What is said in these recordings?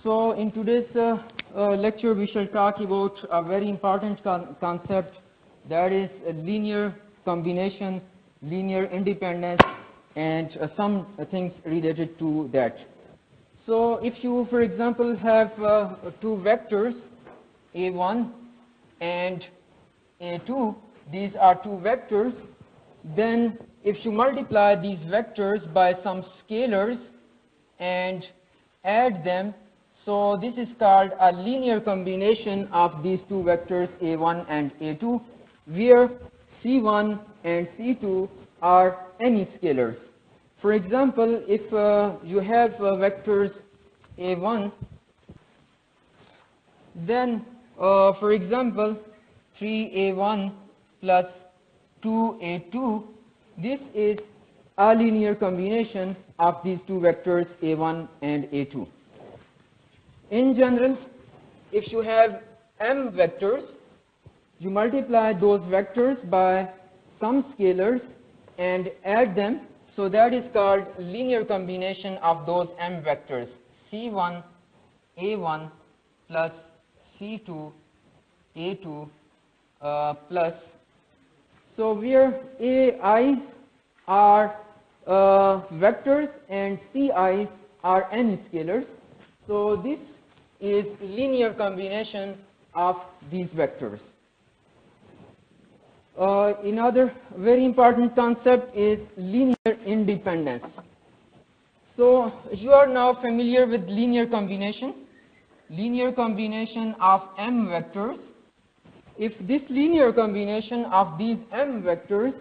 So in today's lecture we shall talk about a very important concept, that is linear combination, linear independence, and some things related to that. So if you, for example, have two vectors a1 and a2, these are two vectors, then if you multiply these vectors by some scalars and add them, so this is called a linear combination of these two vectors a1 and a2, where c1 and c2 are any scalars. For example, if you have vectors a1, then for example 3a1 plus 2a2, this is a linear combination of these two vectors a1 and a2. In general, if you have m vectors, you multiply those vectors by some scalars and add them, so that is called linear combination of those m vectors, c1 a1 plus c2 a2 plus, so where ai's are vectors and ci's are any scalars, so this is linear combination of these vectors. Another very important concept is linear independence. So you are now familiar with linear combination of m vectors. If this linear combination of these m vectors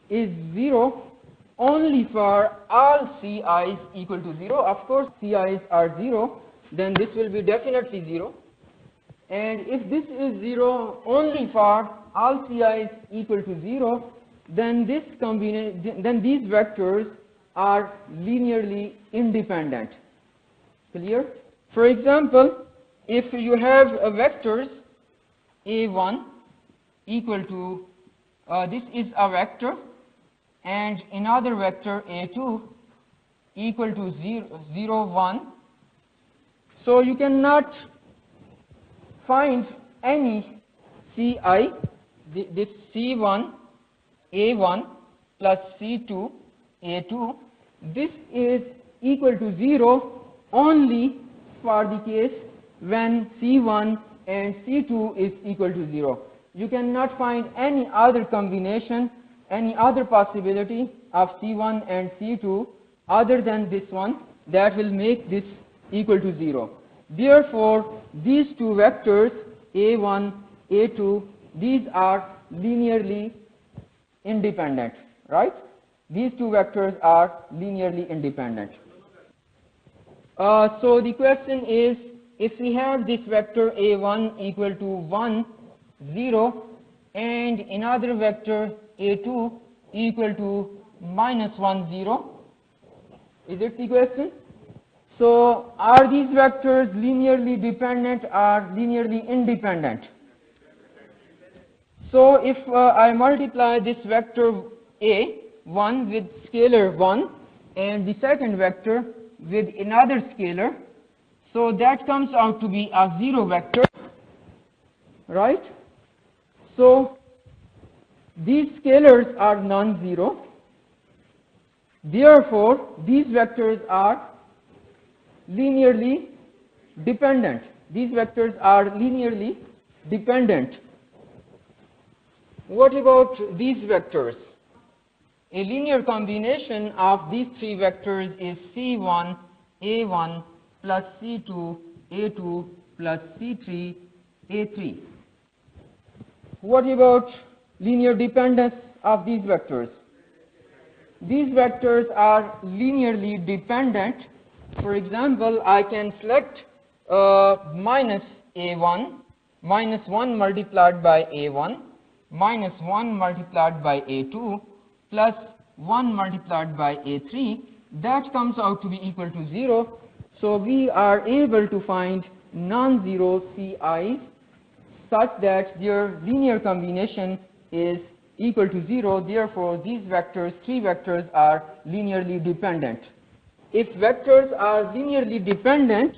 is 0 only for all ci's equal to 0, of course ci's are 0, then this will be definitely 0. And if this is 0 only for all ci's equal to 0, then these vectors are linearly independent. Clear? For example, if you have vectors a1 equal to, this is a vector, and another vector a2 equal to 0, 1, so you cannot find any ci, this c1 a1 plus c2 a2, this is equal to 0 only for the case when c1 and c2 is equal to 0. You cannot find any other combination, any other possibility of c1 and c2 other than this one that will make this equal to 0. Therefore, these two vectors a1, a2, these are linearly independent, right? These two vectors are linearly independent. So the question is, if we have this vector a1 equal to 1, 0, and another vector a2 equal to minus 1, 0, is it the question? So are these vectors linearly dependent or linearly independent? So if I multiply this vector a1 with scalar 1 and the second vector with another scalar, so that comes out to be a 0 vector, right? So these scalars are non-zero, therefore these vectors are linearly dependent. These vectors are linearly dependent. What about these vectors? A linear combination of these three vectors is c1 a1 plus c2 a2 plus c3 a3. What about linear dependence of these vectors? These vectors are linearly dependent. For example, I can select minus a1, minus 1 multiplied by a1, minus 1 multiplied by a2, plus 1 multiplied by a3, that comes out to be equal to 0. So we are able to find non-zero ci's such that their linear combination is equal to 0. Therefore, these vectors, three vectors, are linearly dependent. If vectors are linearly dependent,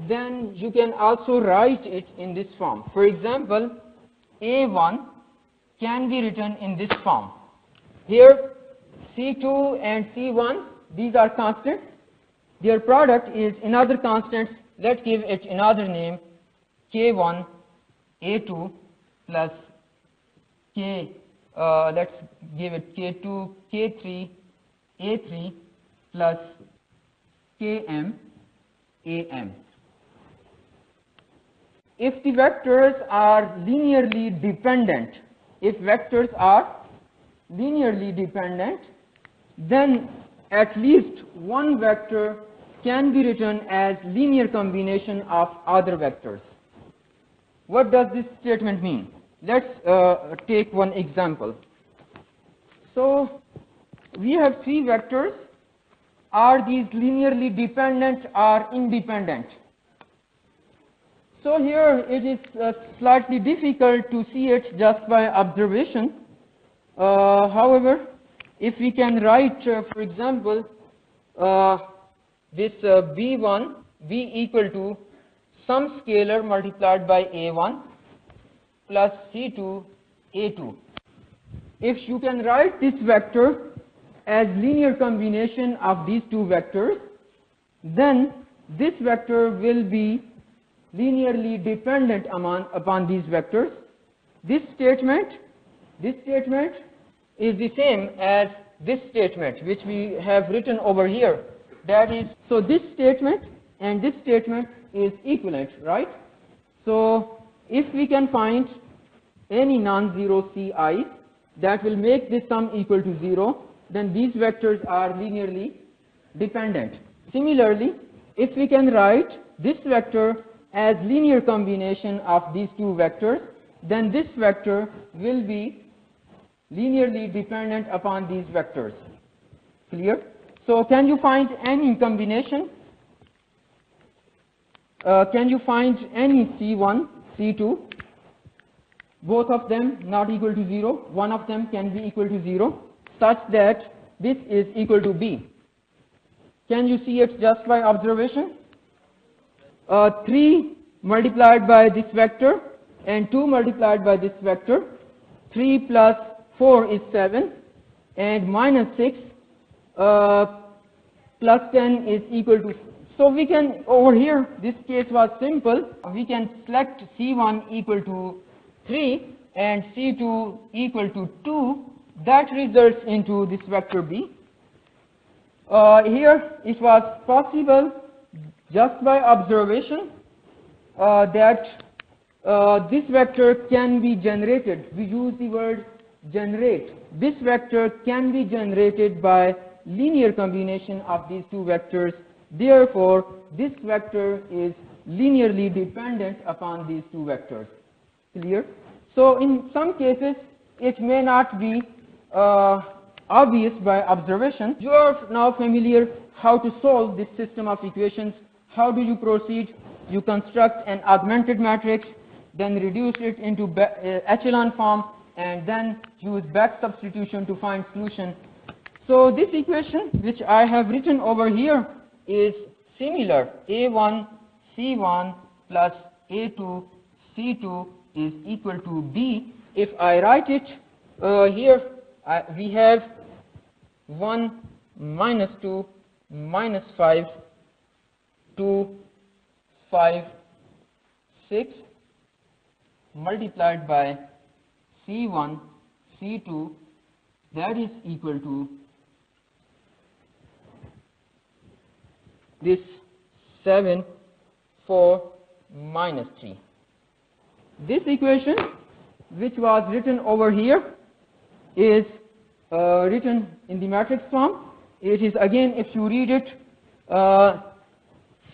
then you can also write it in this form. For example, A1 can be written in this form. Here C2 and C1, these are constants. Their product is another constant. Let's give it another name, K1 A2 plus K, let's give it K2 K3 A3 plus Km Am. If the vectors are linearly dependent, then at least one vector can be written as linear combination of other vectors. What does this statement mean? Let's take one example. So we have three vectors. Are these linearly dependent or independent? So here it is slightly difficult to see it just by observation. However, if we can write, for example, this B1, B equal to some scalar multiplied by A1 plus C2, A2. If you can write this vector as linear combination of these two vectors, then this vector will be linearly dependent upon these vectors. This statement is the same as this statement which we have written over here. That is, so this statement and this statement is equivalent, right? So if we can find any non-zero Ci's that will make this sum equal to 0, then these vectors are linearly dependent. Similarly, if we can write this vector as linear combination of these two vectors, then this vector will be linearly dependent upon these vectors. Clear? So can you find any combination? Can you find any C1, C2, both of them not equal to 0, one of them can be equal to 0, such that this is equal to B? Can you see it just by observation? 3 multiplied by this vector and 2 multiplied by this vector, 3 plus 4 is 7, and minus 6 plus 10 is equal to, so we can, over here this case was simple, we can select C1 equal to 3 and C2 equal to 2, that results into this vector B. Here it was possible just by observation that this vector can be generated. We use the word generate. This vector can be generated by linear combination of these two vectors. Therefore, this vector is linearly dependent upon these two vectors. Clear? So in some cases it may not be obvious by observation. You are now familiar how to solve this system of equations. How do you proceed? You construct an augmented matrix, then reduce it into echelon form, and then use back substitution to find solution. So this equation which I have written over here is similar. A1 C1 plus A2 C2 is equal to B. If I write it here, we have 1 minus 2 minus 5 2 5 6 multiplied by C1 C2, that is equal to this 7 4 minus 3. This equation which was written over here is written in the matrix form. It is again, if you read it,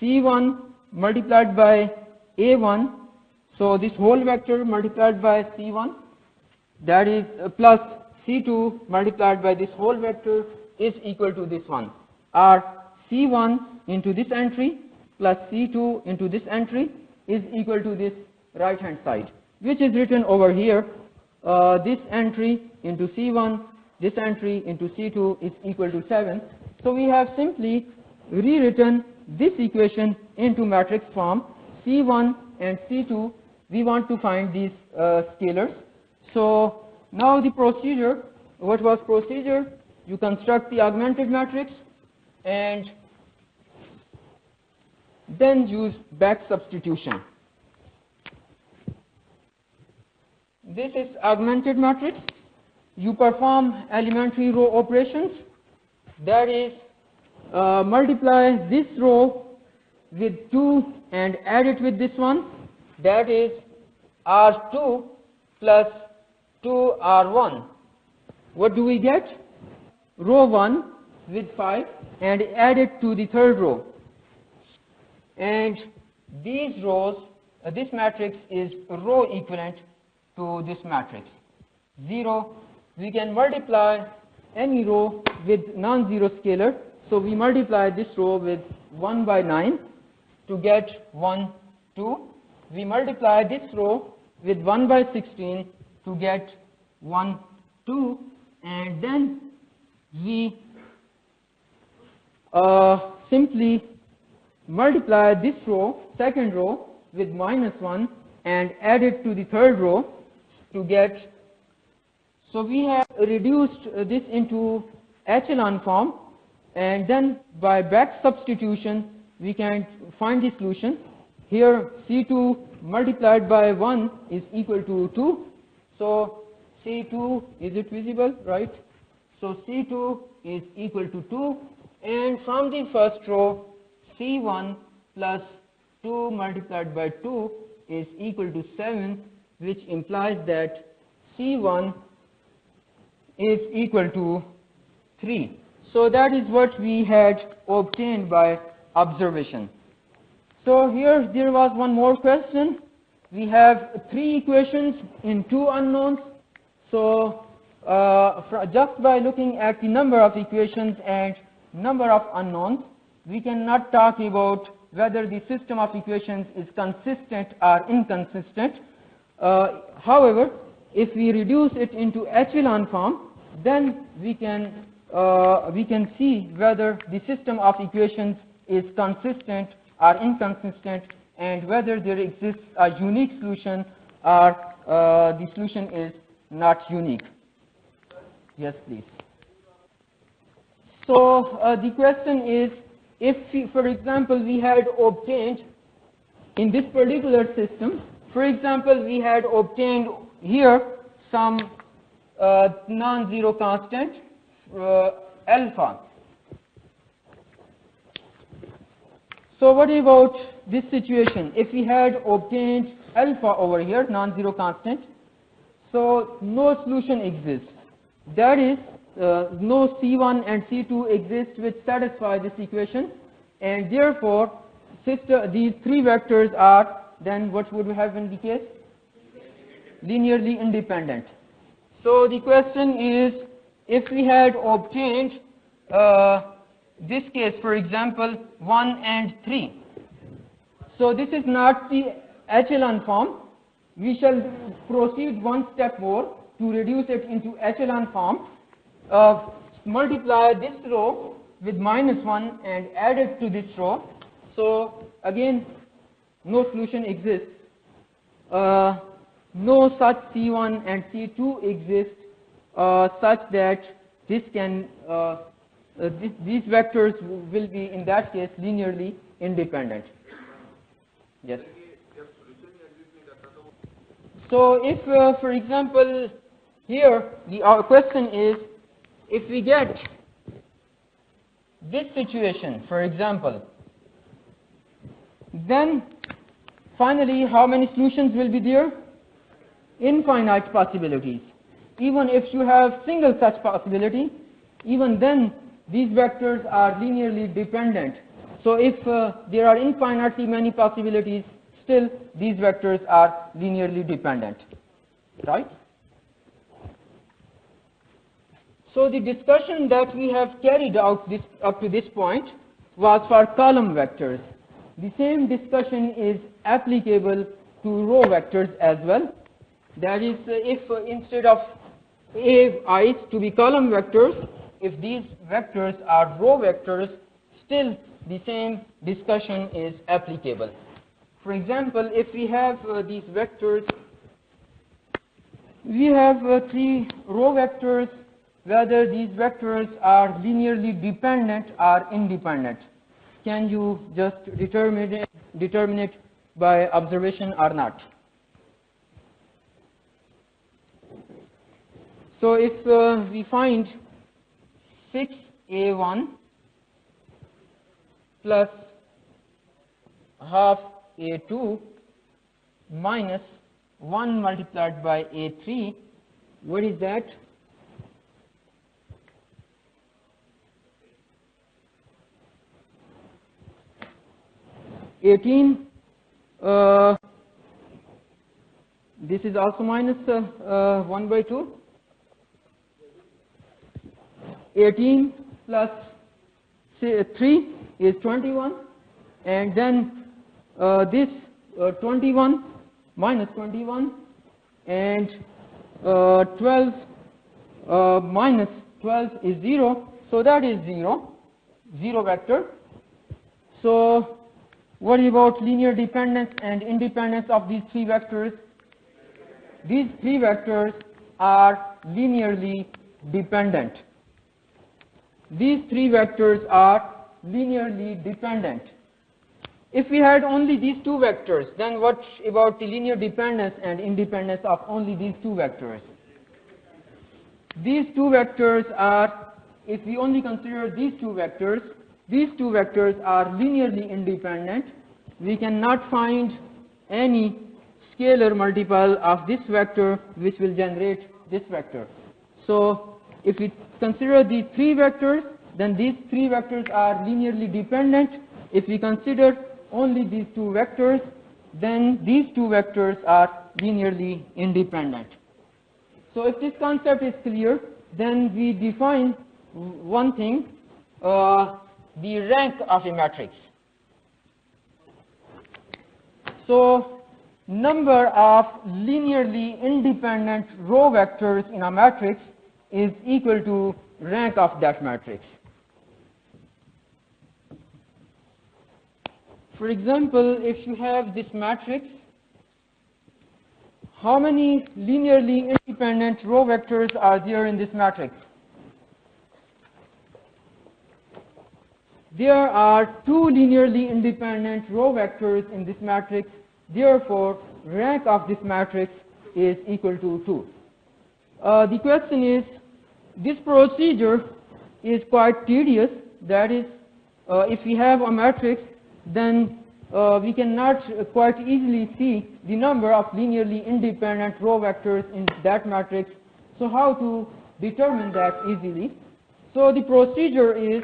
C1 multiplied by A1, so this whole vector multiplied by C1, that is plus C2 multiplied by this whole vector is equal to this one, or C1 into this entry plus C2 into this entry is equal to this right hand side, which is written over here. This entry into C1, this entry into C2 is equal to 7. So we have simply rewritten this equation into matrix form. C1 and C2, we want to find these scalars. So now the procedure, what was procedure? You construct the augmented matrix and then use back substitution. This is augmented matrix. You perform elementary row operations, that is, multiply this row with 2 and add it with this one, that is R2 plus 2R1. What do we get? Row 1 with 5 and add it to the third row. And these rows, this matrix is row equivalent to this matrix. 0, we can multiply any row with non-zero scalar. So we multiply this row with 1 by 9 to get 1, 2. We multiply this row with 1 by 16 to get 1, 2. And then we simply multiply this row, second row, with -1 and add it to the third row to get. So we have reduced this into echelon form, and then by back substitution we can find the solution. Here C2 multiplied by 1 is equal to 2. So C2, is it visible, right? So C2 is equal to 2, and from the first row C1 plus 2 multiplied by 2 is equal to 7, which implies that C1 is equal to 3. So that is what we had obtained by observation. So here there was one more question. We have 3 equations in 2 unknowns. So just by looking at the number of equations and number of unknowns, we cannot talk about whether the system of equations is consistent or inconsistent. However, if we reduce it into echelon form, then we can see whether the system of equations is consistent or inconsistent, and whether there exists a unique solution or the solution is not unique. Yes, please. So the question is, if for example we had obtained in this particular system, for example we had obtained here some non-zero constant alpha. So what about this situation? If we had obtained alpha over here, non-zero constant, so no solution exists. That is, no C1 and C2 exist which satisfy this equation, and therefore these 3 vectors are, then what would we have in the case? Linearly independent. So the question is, if we had obtained this case, for example 1 and 3, so this is not the echelon form. We shall proceed one step more to reduce it into echelon form. Multiply this row with -1 and add it to this row. So again, no solution exists. No such C1 and C2 exist such that this can these vectors will be in that case linearly independent. Yes. So if for example here the question is, if we get this situation, for example, then finally how many solutions will be there? Infinite possibilities. Even if you have single such possibility, even then these vectors are linearly dependent. So if there are infinitely many possibilities, still these vectors are linearly dependent, right? So the discussion that we have carried out up to this point was for column vectors. The same discussion is applicable to row vectors as well. That is, if instead of i's to be column vectors, if these vectors are row vectors, still the same discussion is applicable. For example, if we have these vectors, we have 3 row vectors, whether these vectors are linearly dependent or independent. Can you just determine it by observation or not? So if we find 6a1 plus half a2 minus 1 multiplied by a3, what is that? This is also minus 1 by 2. 18 plus 3 is 21, and then this 21 minus 21, and 12 minus 12 is 0, so that is 0 vector. So what about linear dependence and independence of these 3 vectors? These 3 vectors are linearly dependent. These 3 vectors are linearly dependent. If we had only these 2 vectors, then what about the linear dependence and independence of only these 2 vectors? These 2 vectors are, if we only consider these 2 vectors are linearly independent. We cannot find any scalar multiple of this vector which will generate this vector. So if we consider these 3 vectors, then these 3 vectors are linearly dependent. If we consider only these 2 vectors, then these 2 vectors are linearly independent. So if this concept is clear, then we define one thing, the rank of a matrix. So number of linearly independent row vectors in a matrix is equal to rank of that matrix. For example, if you have this matrix, how many linearly independent row vectors are there in this matrix? There are 2 linearly independent row vectors in this matrix. Therefore, rank of this matrix is equal to 2. The question is, this procedure is quite tedious. That is, if we have a matrix, then we cannot quite easily see the number of linearly independent row vectors in that matrix. So how to determine that easily? So the procedure is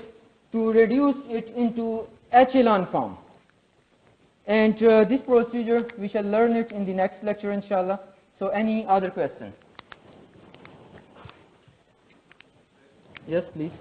to reduce it into echelon form. And this procedure, we shall learn it in the next lecture, inshallah. So any other question? Yes, please.